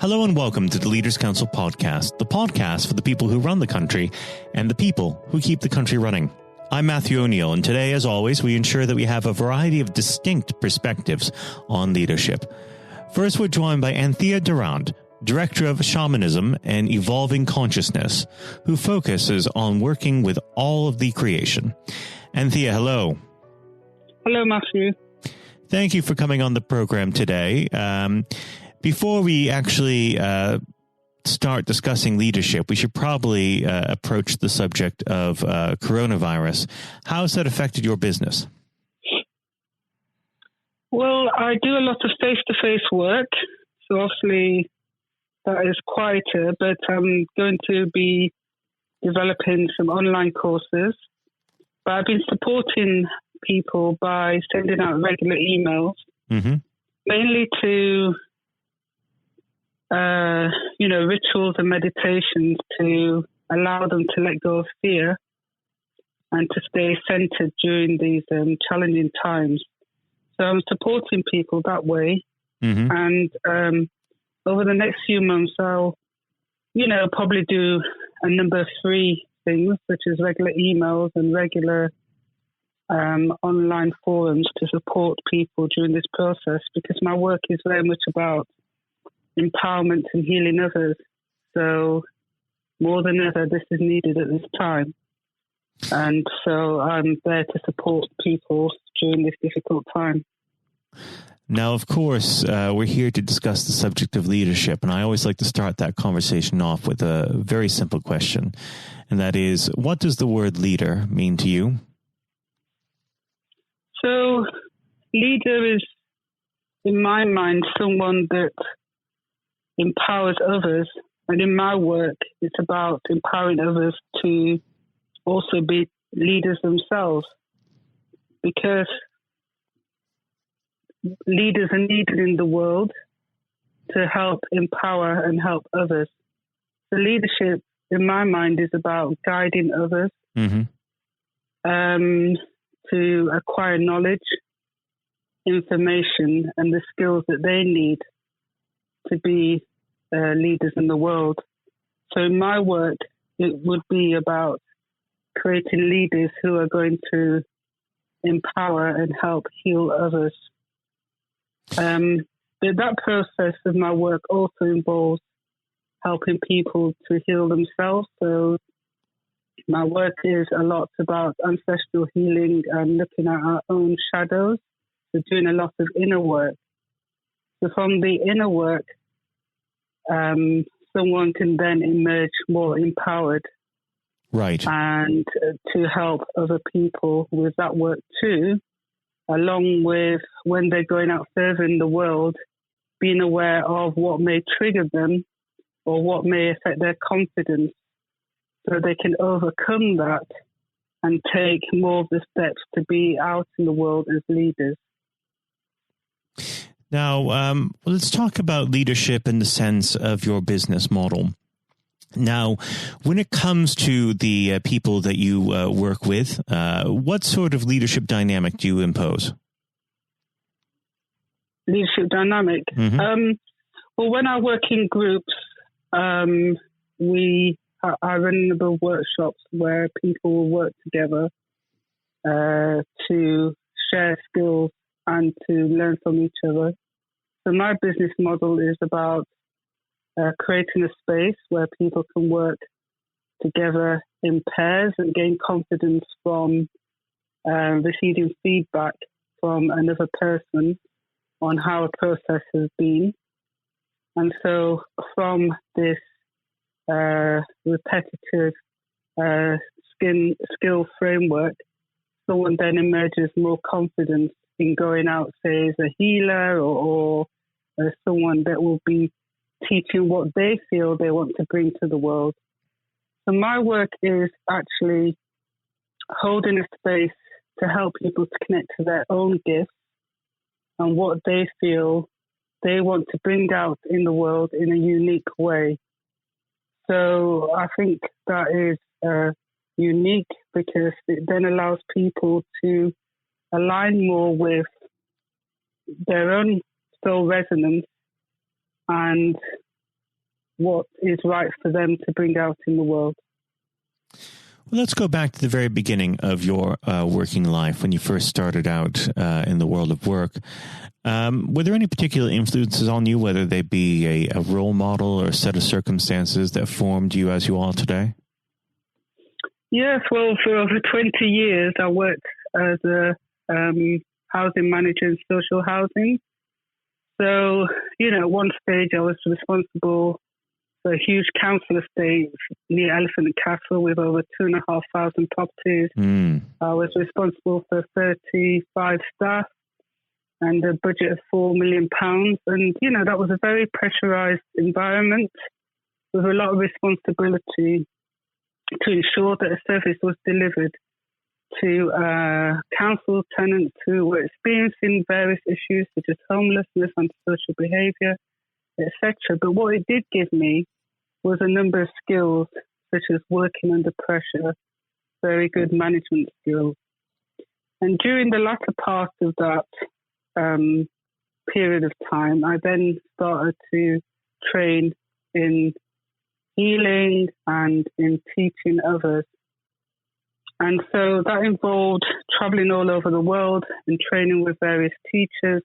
Hello and welcome to the Leaders Council podcast, the podcast for the people who run the country and the people who keep the country running. I'm Matthew O'Neill, and today, as always, we ensure that we have a variety of distinct perspectives on leadership. First, we're joined by Anthea Durand, Director of Shamanism and Evolving Consciousness, who focuses on working with all of the creation. Anthea, hello. Hello, Matthew. Thank you for coming on the program today. Before we actually start discussing leadership, we should probably approach the subject of coronavirus. How has that affected your business? Well, I do a lot of face-to-face work, so obviously that is quieter, but I'm going to be developing some online courses. But I've been supporting people by sending out regular emails, mainly to rituals and meditations to allow them to let go of fear and to stay centered during these challenging times. So I'm supporting people that way. And over the next few months, I'll, probably do a number of free things, such as regular emails and regular online forums to support people during this process, because my work is very much about empowerment and healing others. So more than ever, this is needed at this time. And so I'm there to support people during this difficult time. Now, of course, we're here to discuss the subject of leadership. And I always like to start that conversation off with a very simple question. And that is, what does the word leader mean to you? So leader is, in my mind, someone that empowers others, and in my work it's about empowering others to also be leaders themselves, because leaders are needed in the world to help empower and help others. So leadership, in my mind, is about guiding others to acquire knowledge, information, and the skills that they need to be leaders in the world. So in my work, it would be about creating leaders who are going to empower and help heal others. But that process of my work also involves helping people to heal themselves. So my work is a lot about ancestral healing and looking at our own shadows. So doing a lot of inner work. So from the inner work, someone can then emerge more empowered. Right. And to help other people with that work too, along with when they're going out further in the world, being aware of what may trigger them or what may affect their confidence, so they can overcome that and take more of the steps to be out in the world as leaders. Now, let's talk about leadership in the sense of your business model. Now, when it comes to the people that you work with, what sort of leadership dynamic do you impose? Leadership dynamic? Well, when I work in groups, I run a number of workshops where people will work together to share skills and to learn from each other. So my business model is about creating a space where people can work together in pairs and gain confidence from receiving feedback from another person on how a process has been. And so from this repetitive skill framework, someone then emerges more confident in going out, say, as a healer or as someone that will be teaching what they feel they want to bring to the world. So my work is actually holding a space to help people to connect to their own gifts and what they feel they want to bring out in the world in a unique way. So I think that is unique because it then allows people to align more with their own soul resonance and what is right for them to bring out in the world. Well, let's go back to the very beginning of your working life when you first started out in the world of work. Were there any particular influences on you, whether they be a role model or a set of circumstances that formed you as you are today? Yes, well, for over 20 years, I worked as a housing manager in social housing. So, at one stage I was responsible for a huge council estate near Elephant and Castle with over 2,500 properties. I was responsible for 35 staff and a budget of £4 million. And, that was a very pressurised environment with a lot of responsibility to ensure that a service was delivered to council tenants who were experiencing various issues such as homelessness, antisocial behaviour, etc. But what it did give me was a number of skills such as working under pressure, very good management skills. And during the latter part of that period of time, I then started to train in healing and in teaching others. And so that involved traveling all over the world and training with various teachers,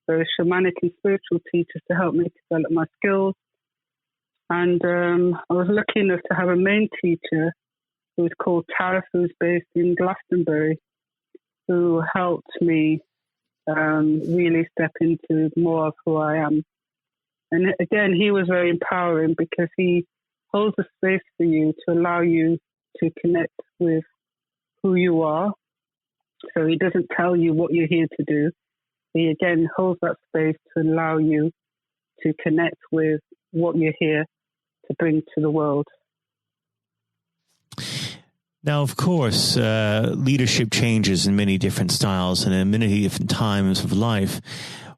various shamanic and spiritual teachers to help me develop my skills. And I was lucky enough to have a main teacher who was called Tarif, who's based in Glastonbury, who helped me really step into more of who I am. And again, he was very empowering because he holds a space for you to allow you to connect with who you are. So he doesn't tell you what you're here to do. He again holds that space to allow you to connect with what you're here to bring to the world. Now, of course, leadership changes in many different styles and in many different times of life.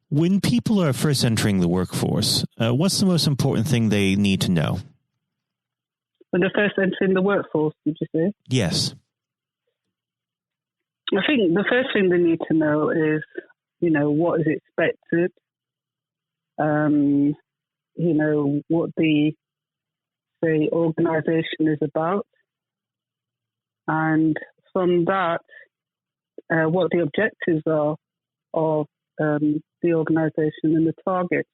When people are first entering the workforce, what's the most important thing they need to know? When they're first entering the workforce, did you say? Yes. I think the first thing they need to know is, what is expected, what the organisation is about, and from that, what the objectives are of the organisation and the targets.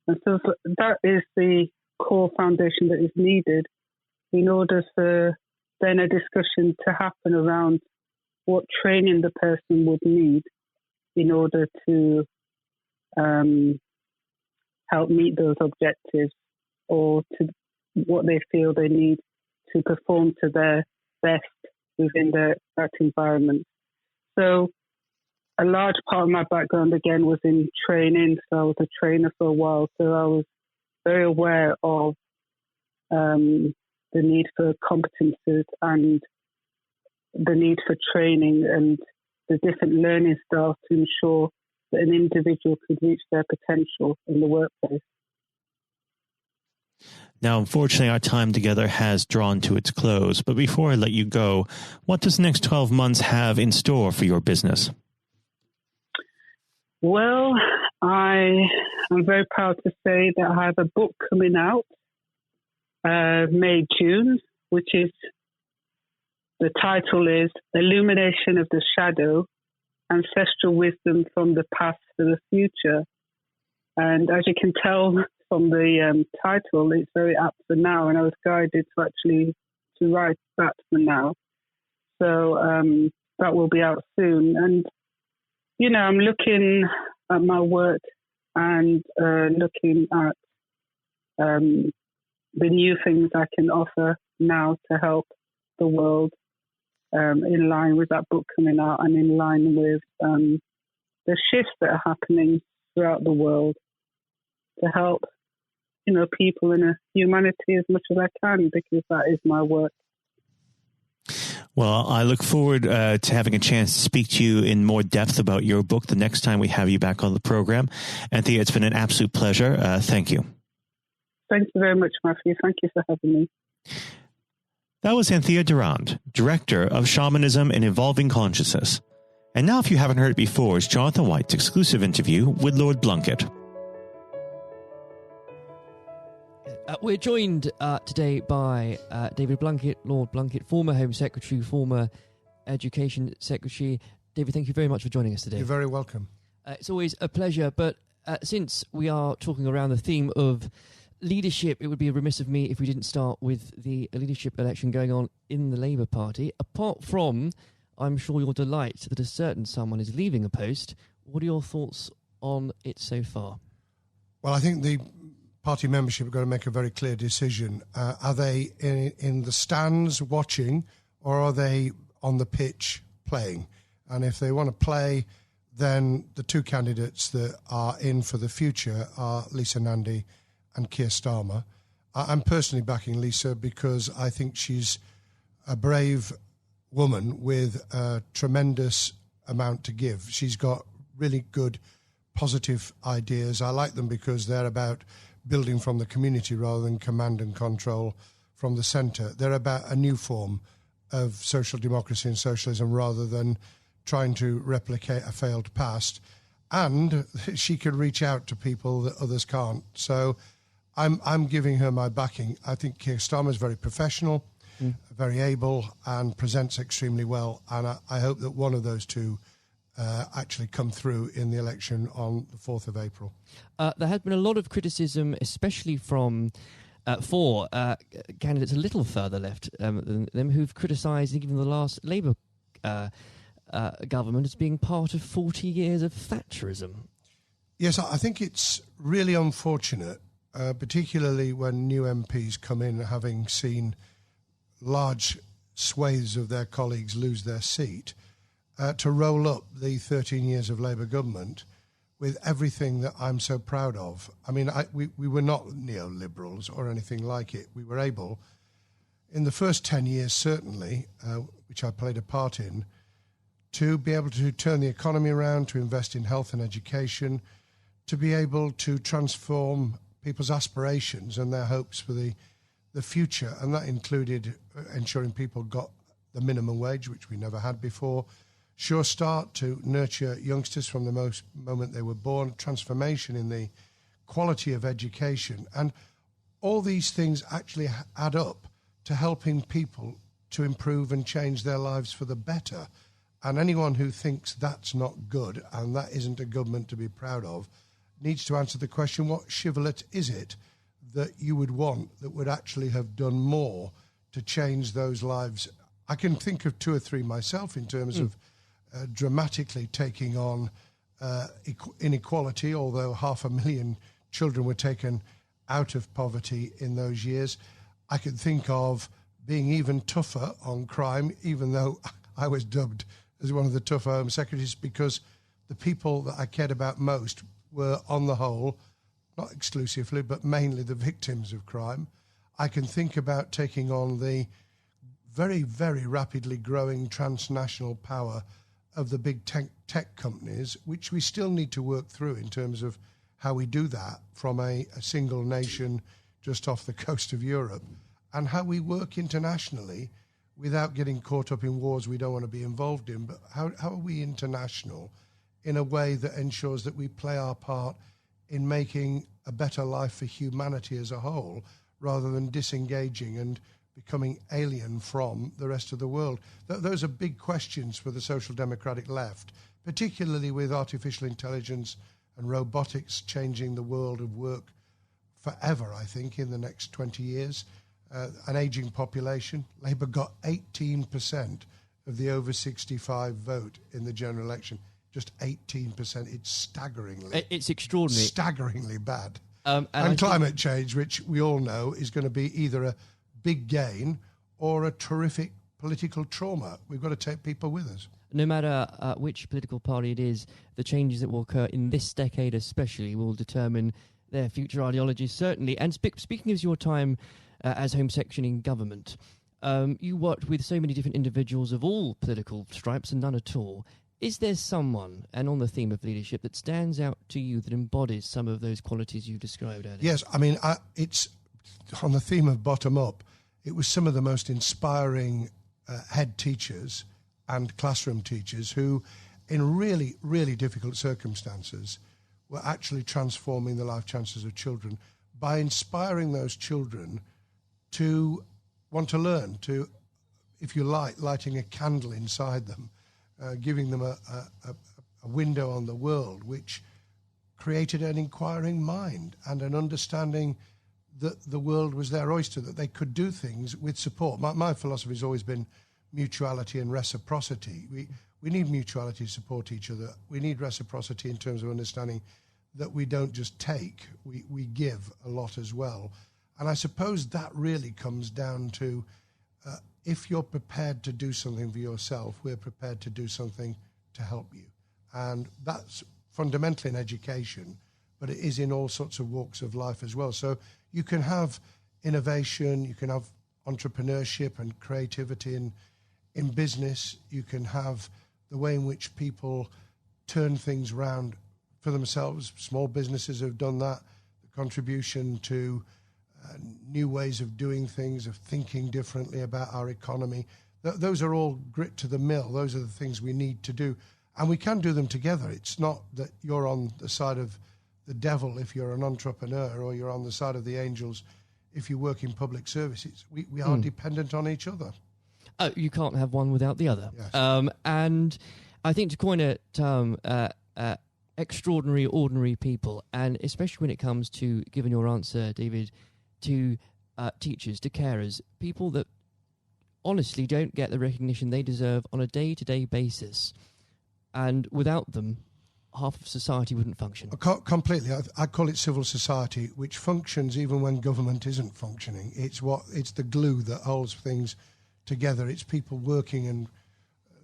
And so that is the core foundation that is needed in order for then a discussion to happen around what training the person would need in order to help meet those objectives or to what they feel they need to perform to their best within that environment. So a large part of my background, again, was in training. So I was a trainer for a while. So I was very aware of the need for competences and the need for training and the different learning styles to ensure that an individual could reach their potential in the workplace. Now, unfortunately, our time together has drawn to its close. But before I let you go, what does the next 12 months have in store for your business? Well, I am very proud to say that I have a book coming out May, June, which is, the title is Illumination of the Shadow, Ancestral Wisdom from the Past to the Future. And as you can tell from the title, it's very apt for now, and I was guided to write that for now. So that will be out soon. And, I'm looking at my work and looking at the new things I can offer now to help the world in line with that book coming out and in line with the shifts that are happening throughout the world to help, people in humanity as much as I can, because that is my work. Well, I look forward to having a chance to speak to you in more depth about your book the next time we have you back on the program. Anthea, it's been an absolute pleasure. Thank you. Thank you very much, Matthew. Thank you for having me. That was Anthea Durand, Director of Shamanism and Evolving Consciousness. And now, if you haven't heard it before, is Jonathan White's exclusive interview with Lord Blunkett. We're joined today by David Blunkett, Lord Blunkett, former Home Secretary, former Education Secretary. David, thank you very much for joining us today. You're very welcome. It's always a pleasure, but since we are talking around the theme of leadership, it would be remiss of me if we didn't start with the leadership election going on in the Labour Party. Apart from, I'm sure, your delight that a certain someone is leaving a post, what are your thoughts on it so far? Well, I think the party membership are going to make a very clear decision. Are they in the stands watching, or are they on the pitch playing? And if they want to play, then the two candidates that are in for the future are Lisa Nandy and Keir Starmer. I'm personally backing Lisa because I think she's a brave woman with a tremendous amount to give. She's got really good, positive ideas. I like them because they're about building from the community rather than command and control from the centre. They're about a new form of social democracy and socialism rather than trying to replicate a failed past. And she can reach out to people that others can't. So I'm giving her my backing. I think Keir Starmer is very professional, very able, and presents extremely well. And I hope that one of those two actually come through in the election on the 4th of April. There has been a lot of criticism, especially from four candidates a little further left than them, who've criticised even the last Labour government as being part of 40 years of Thatcherism. Yes, I think it's really unfortunate, particularly when new MPs come in having seen large swathes of their colleagues lose their seat, to roll up the 13 years of Labour government with everything that I'm so proud of. I mean, we were not neoliberals or anything like it. We were able, in the first 10 years certainly, which I played a part in, to be able to turn the economy around, to invest in health and education, to be able to transform people's aspirations and their hopes for the future. And that included ensuring people got the minimum wage, which we never had before, Sure Start to nurture youngsters from the moment they were born, transformation in the quality of education. And all these things actually add up to helping people to improve and change their lives for the better. And anyone who thinks that's not good and that isn't a government to be proud of needs to answer the question, what shibboleth is it that you would want that would actually have done more to change those lives? I can think of two or three myself in terms of dramatically taking on inequality, although 500,000 children were taken out of poverty in those years. I can think of being even tougher on crime, even though I was dubbed as one of the tougher Home Secretaries, because the people that I cared about most were, on the whole, not exclusively, but mainly the victims of crime. I can think about taking on the very, very rapidly growing transnational power of the big tech companies, which we still need to work through in terms of how we do that from a single nation just off the coast of Europe, and how we work internationally without getting caught up in wars we don't want to be involved in. But how are we international in a way that ensures that we play our part in making a better life for humanity as a whole, rather than disengaging and becoming alien from the rest of the world? Those are big questions for the social democratic left, particularly with artificial intelligence and robotics changing the world of work forever, I think, in the next 20 years. An ageing population. Labour got 18% of the over 65 vote in the general election. Just 18%. It's staggeringly. It's extraordinary. Staggeringly bad. And climate change, which we all know is going to be either a big gain or a terrific political trauma. We've got to take people with us. No matter which political party it is, the changes that will occur in this decade especially will determine their future ideologies, certainly. And speaking of your time as Home Secretary in government, you worked with so many different individuals of all political stripes and none at all. Is there someone, and on the theme of leadership, that stands out to you that embodies some of those qualities you described earlier? Yes, I mean, it's on the theme of bottom up. It was some of the most inspiring head teachers and classroom teachers who, in really, really difficult circumstances, were actually transforming the life chances of children, by inspiring those children to want to learn, to, if you like, lighting a candle inside them, giving them a window on the world, which created an inquiring mind and an understanding that the world was their oyster, that they could do things with support. My philosophy has always been mutuality and reciprocity. We need mutuality to support each other. We need reciprocity in terms of understanding that we don't just take, we give a lot as well. And I suppose that really comes down to if you're prepared to do something for yourself, we're prepared to do something to help you. And that's fundamentally in education, but it is in all sorts of walks of life as well. So you can have innovation, you can have entrepreneurship and creativity in business, you can have the way in which people turn things around for themselves. Small businesses have done that, the contribution to new ways of doing things, of thinking differently about our economy. Those are all grit to the mill. Those are the things we need to do. And we can do them together. It's not that you're on the side of the devil if you're an entrepreneur, or you're on the side of the angels if you work in public services. We are dependent on each other. Oh, you can't have one without the other. Yes. And I think, to coin a term, extraordinary, ordinary people, and especially when it comes to, given your answer, David, to teachers, to carers, people that honestly don't get the recognition they deserve on a day-to-day basis. And without them, half of society wouldn't function. Completely. I call it civil society, which functions even when government isn't functioning. It's the glue that holds things together. It's people working and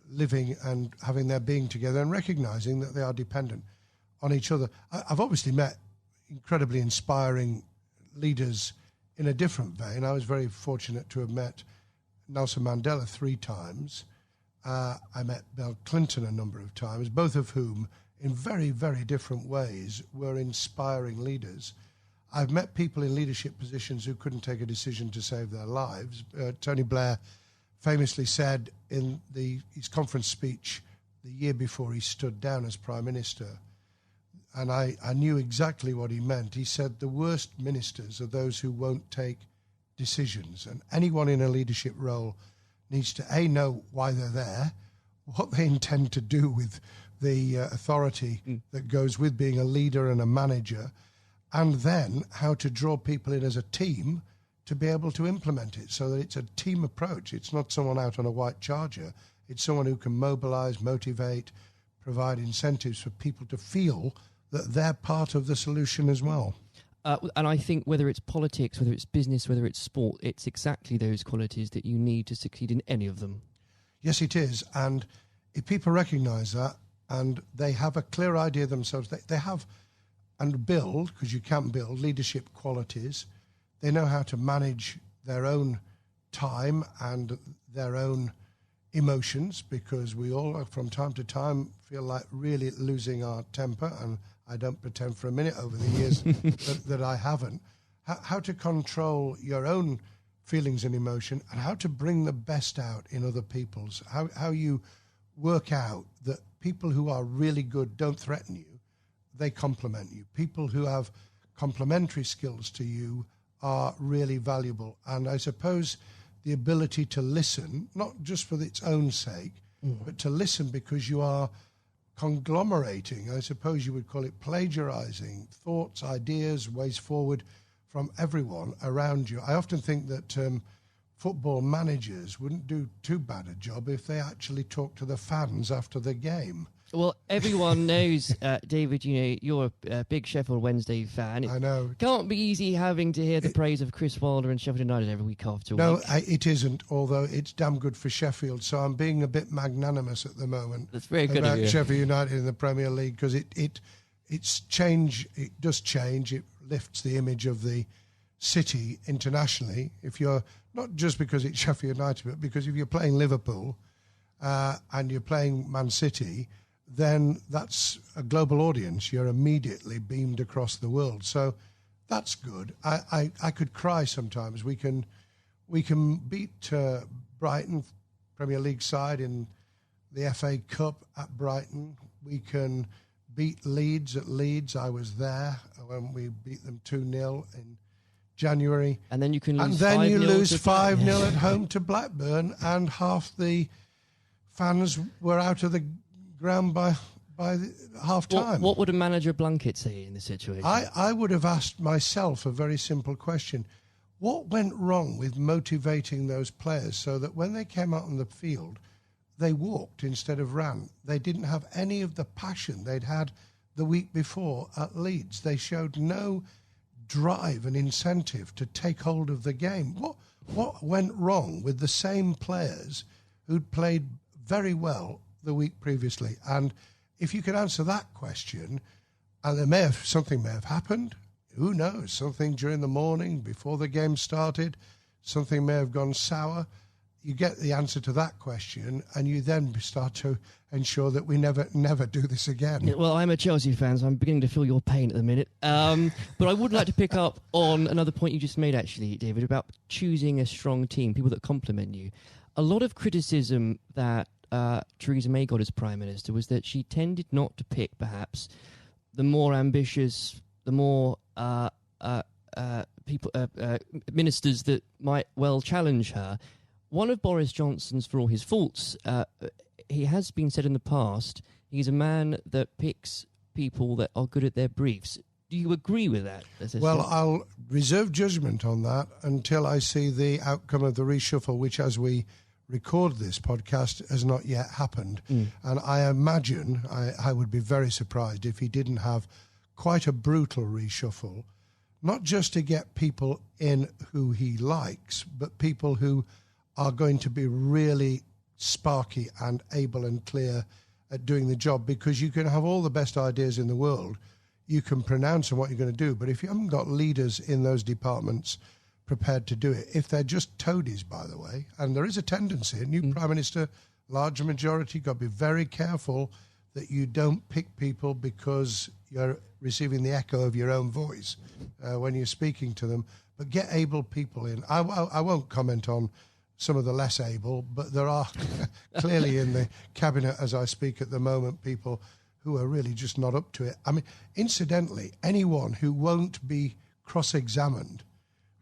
living and having their being together and recognising that they are dependent on each other. I've obviously met incredibly inspiring leaders in a different vein. I was very fortunate to have met Nelson Mandela 3 times. I met Bill Clinton a number of times, both of whom, in very, very different ways, were inspiring leaders. I've met people in leadership positions who couldn't take a decision to save their lives. Tony Blair famously said in his conference speech the year before he stood down as Prime Minister, and I knew exactly what he meant. He said the worst ministers are those who won't take decisions, and anyone in a leadership role needs to, A, know why they're there, what they intend to do with the authority that goes with being a leader and a manager, and then how to draw people in as a team to be able to implement it so that it's a team approach. It's not someone out on a white charger. It's someone who can mobilize, motivate, provide incentives for people to feel that they're part of the solution as well. And I think whether it's politics, whether it's business, whether it's sport, it's exactly those qualities that you need to succeed in any of them. Yes, it is. And if people recognise that and they have a clear idea themselves, they have and build, because you can build, leadership qualities. They know how to manage their own time and their own emotions, because we all, from time to time, feel like really losing our temper, and I don't pretend for a minute over the years that I haven't. How to control your own feelings and emotion, and how to bring the best out in other people's. How you work out that people who are really good don't threaten you, they complement you. People who have complementary skills to you are really valuable. And I suppose the ability to listen, not just for its own sake, but to listen because you are conglomerating, I suppose you would call it plagiarizing, thoughts, ideas, ways forward from everyone around you. I often think that football managers wouldn't do too bad a job if they actually talk to the fans after the game. Well, everyone knows, David, you're a big Sheffield Wednesday fan. I know. Can't be easy having to hear the praise of Chris Wilder and Sheffield United every week after week. No, it isn't, although it's damn good for Sheffield, so I'm being a bit magnanimous at the moment. That's very good about of you. Sheffield United in the Premier League, because it's change. It does change. It lifts the image of the city internationally. If you're not just because it's Sheffield United, but because if you're playing Liverpool and you're playing Man City, then that's a global audience. You're immediately beamed across the world. So that's good. I could cry sometimes. We can beat Brighton, Premier League side, in the FA Cup at Brighton. We can beat Leeds at Leeds. I was there when we beat them 2-0 in January. And then you can lose 5-0. And then you lose 5-0 Yeah. at home to Blackburn, and half the fans were out of the ground by half time. What would a manager Blunkett say in this situation? I would have asked myself a very simple question. What went wrong with motivating those players so that when they came out on the field, they walked instead of ran? They didn't have any of the passion they'd had the week before at Leeds. They showed no drive and incentive to take hold of the game. What went wrong with the same players who'd played very well the week previously? And if you could answer that question, and something may have happened, who knows, something during the morning before the game started, something may have gone sour. You get the answer to that question, and you then start to ensure that we never do this again. Yeah, well, I'm a Chelsea fan, so I'm beginning to feel your pain at the minute. But I would like to pick up on another point you just made, actually, David, about choosing a strong team, people that complement you. A lot of criticism that Theresa May got as Prime Minister was that she tended not to pick, perhaps, the more ambitious, the more ministers that might well challenge her. One of Boris Johnson's, for all his faults, he has been said in the past, he's a man that picks people that are good at their briefs. Do you agree with that? Well, I'll reserve judgment on that until I see the outcome of the reshuffle, which, as we record this podcast, has not yet happened. And I imagine I would be very surprised if he didn't have quite a brutal reshuffle, not just to get people in who he likes, but people who are going to be really sparky and able and clear at doing the job, because you can have all the best ideas in the world, you can pronounce on what you're going to do, but if you haven't got leaders in those departments prepared to do it, if they're just toadies, by the way, and there is a tendency, a new Prime Minister, large majority, got to be very careful that you don't pick people because you're receiving the echo of your own voice when you're speaking to them, but get able people in. I won't comment on some of the less able, but there are clearly in the cabinet as I speak at the moment people who are really just not up to it. I mean, incidentally, anyone who won't be cross-examined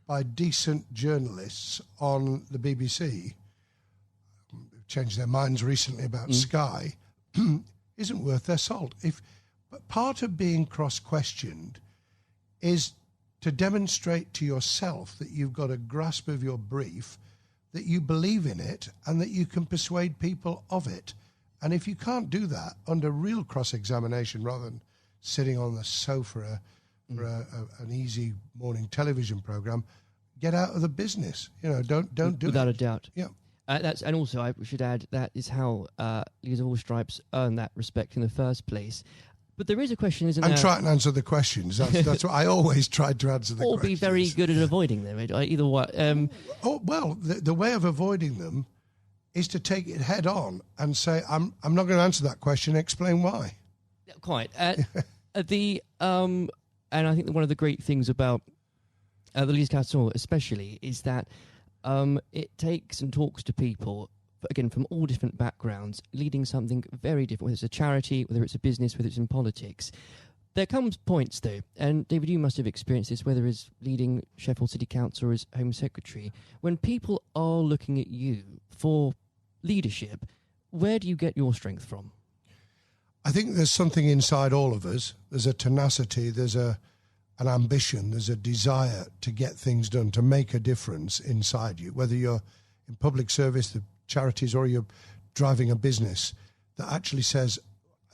by decent journalists on the BBC, who've changed their minds recently about Sky, isn't worth their salt. But part of being cross-questioned is to demonstrate to yourself that you've got a grasp of your brief, that you believe in it, and that you can persuade people of it. And if you can't do that under real cross-examination rather than sitting on the sofa for an easy morning television program, get out of the business. Don't do it. Without a doubt. Yeah. And also, I should add, that is how Leaders of All Stripes earn that respect in the first place. But there is a question, isn't there? And try and answer the questions. That's what I always tried to answer the questions. Or be very good at avoiding them. Either way. The way of avoiding them is to take it head on and say, I'm not going to answer that question, explain why. Quite. And I think that one of the great things about the Leaders Council especially is that it takes and talks to people, again, from all different backgrounds, leading something very different, whether it's a charity, whether it's a business, whether it's in politics. There comes points, though, and David, you must have experienced this, whether as leading Sheffield City Council or as Home Secretary, when people are looking at you for leadership, where do you get your strength from? I think there's something inside all of us. There's a tenacity, there's an ambition, there's a desire to get things done, to make a difference inside you, whether you're in public service, the charities, or you're driving a business that actually says,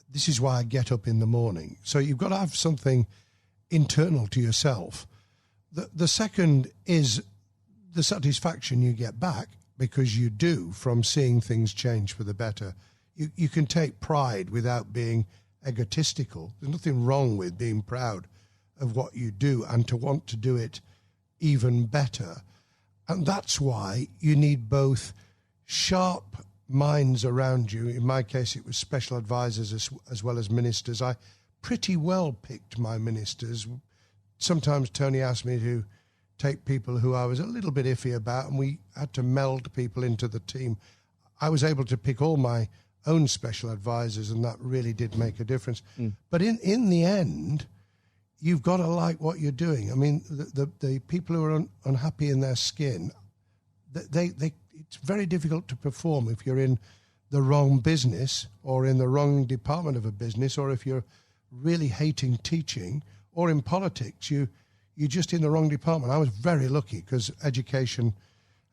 this is why I get up in the morning. So you've got to have something internal to yourself. The second is the satisfaction you get back, because you do, from seeing things change for the better. You can take pride without being egotistical. There's nothing wrong with being proud of what you do and to want to do it even better. And that's why you need both sharp minds around you. In my case, it was special advisors as well as ministers. I pretty well picked my ministers. Sometimes Tony asked me to take people who I was a little bit iffy about, and we had to meld people into the team. I was able to pick all my own special advisors, and that really did make a difference. But in the end, you've got to like what you're doing. I mean, the people who are unhappy in their skin, it's very difficult to perform if you're in the wrong business or in the wrong department of a business, or if you're really hating teaching, or in politics, you're just in the wrong department. I was very lucky because education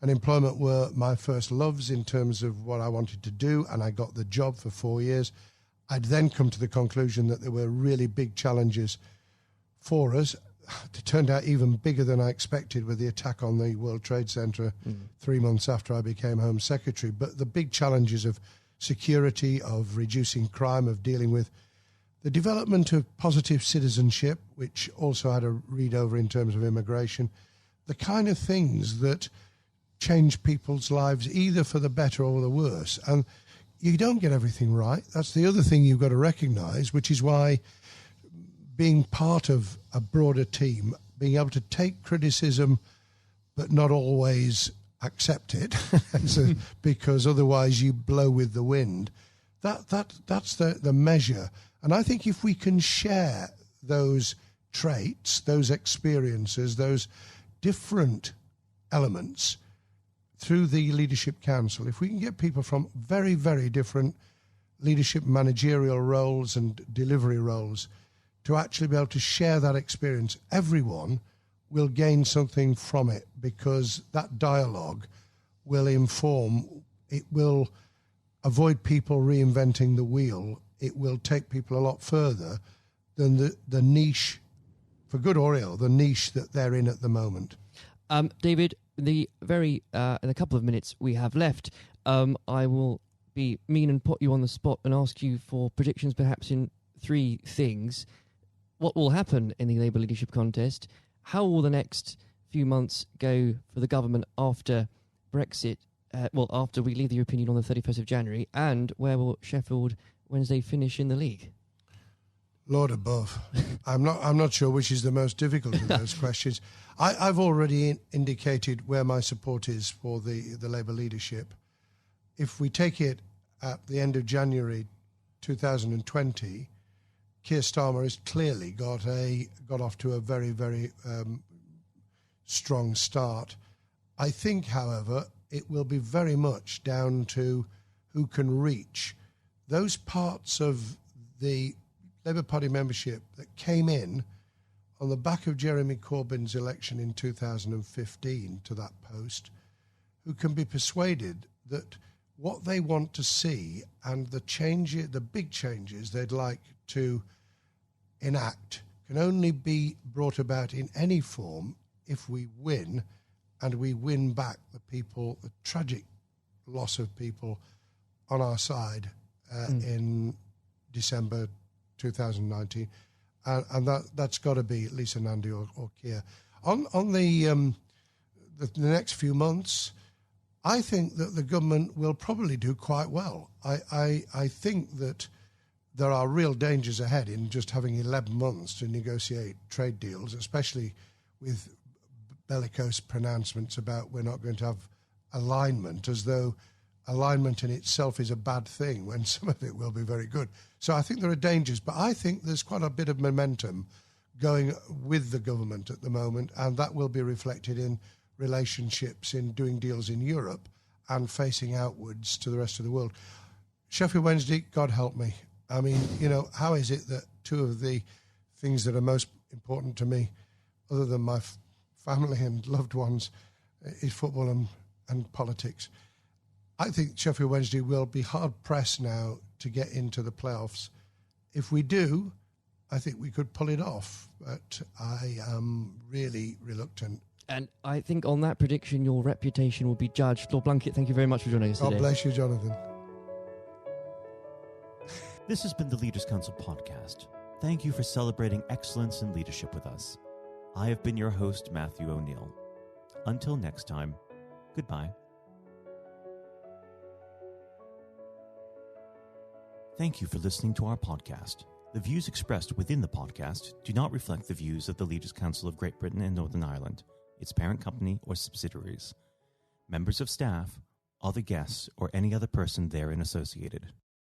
and employment were my first loves in terms of what I wanted to do, and I got the job for 4 years. I'd then come to the conclusion that there were really big challenges for us. It turned out even bigger than I expected with the attack on the World Trade Center 3 months after I became Home Secretary. But the big challenges of security, of reducing crime, of dealing with the development of positive citizenship, which also had a read over in terms of immigration, the kind of things that change people's lives either for the better or the worse. And you don't get everything right. That's the other thing you've got to recognise, which is why being part of a broader team, being able to take criticism but not always accept it, because otherwise you blow with the wind, that's the measure. And I think if we can share those traits, those experiences, those different elements through the Leadership Council, if we can get people from very, very different leadership managerial roles and delivery roles to actually be able to share that experience, everyone will gain something from it, because that dialogue will inform, it will avoid people reinventing the wheel, it will take people a lot further than the niche, for good or ill, the niche that they're in at the moment. David, in a couple of minutes we have left, I will be mean and put you on the spot and ask you for predictions perhaps in 3 things. What will happen in the Labour leadership contest? How will the next few months go for the government after Brexit, after we leave the European Union on the 31st of January? And where will Sheffield Wednesday finish in the league? Lord above. I'm not sure which is the most difficult of those questions. I've already indicated where my support is for the Labour leadership. If we take it at the end of January 2020, Keir Starmer has clearly got off to a very, very strong start. I think, however, it will be very much down to who can reach those parts of the Labour Party membership that came in on the back of Jeremy Corbyn's election in 2015 to that post, who can be persuaded that what they want to see and the big changes they'd like to enact can only be brought about in any form if we win, and we win back the tragic loss of people on our side in December 2019, and that's got to be Lisa Nandy or Keir. On the next few months, I think that the government will probably do quite well. I think that there are real dangers ahead in just having 11 months to negotiate trade deals, especially with bellicose pronouncements about we're not going to have alignment, as though alignment in itself is a bad thing when some of it will be very good. So I think there are dangers, but I think there's quite a bit of momentum going with the government at the moment, and that will be reflected in relationships, in doing deals in Europe and facing outwards to the rest of the world. Sheffield Wednesday, God help me. I mean, how is it that 2 of the things that are most important to me, other than my family and loved ones, is football and politics? I think Sheffield Wednesday will be hard-pressed now to get into the playoffs. If we do, I think we could pull it off, but I am really reluctant. And I think on that prediction, your reputation will be judged. Lord Blunkett, thank you very much for joining us today. God bless you, Jonathan. This has been the Leaders' Council podcast. Thank you for celebrating excellence in leadership with us. I have been your host, Matthew O'Neill. Until next time, goodbye. Thank you for listening to our podcast. The views expressed within the podcast do not reflect the views of the Leaders' Council of Great Britain and Northern Ireland, its parent company or subsidiaries, members of staff, other guests, or any other person therein associated.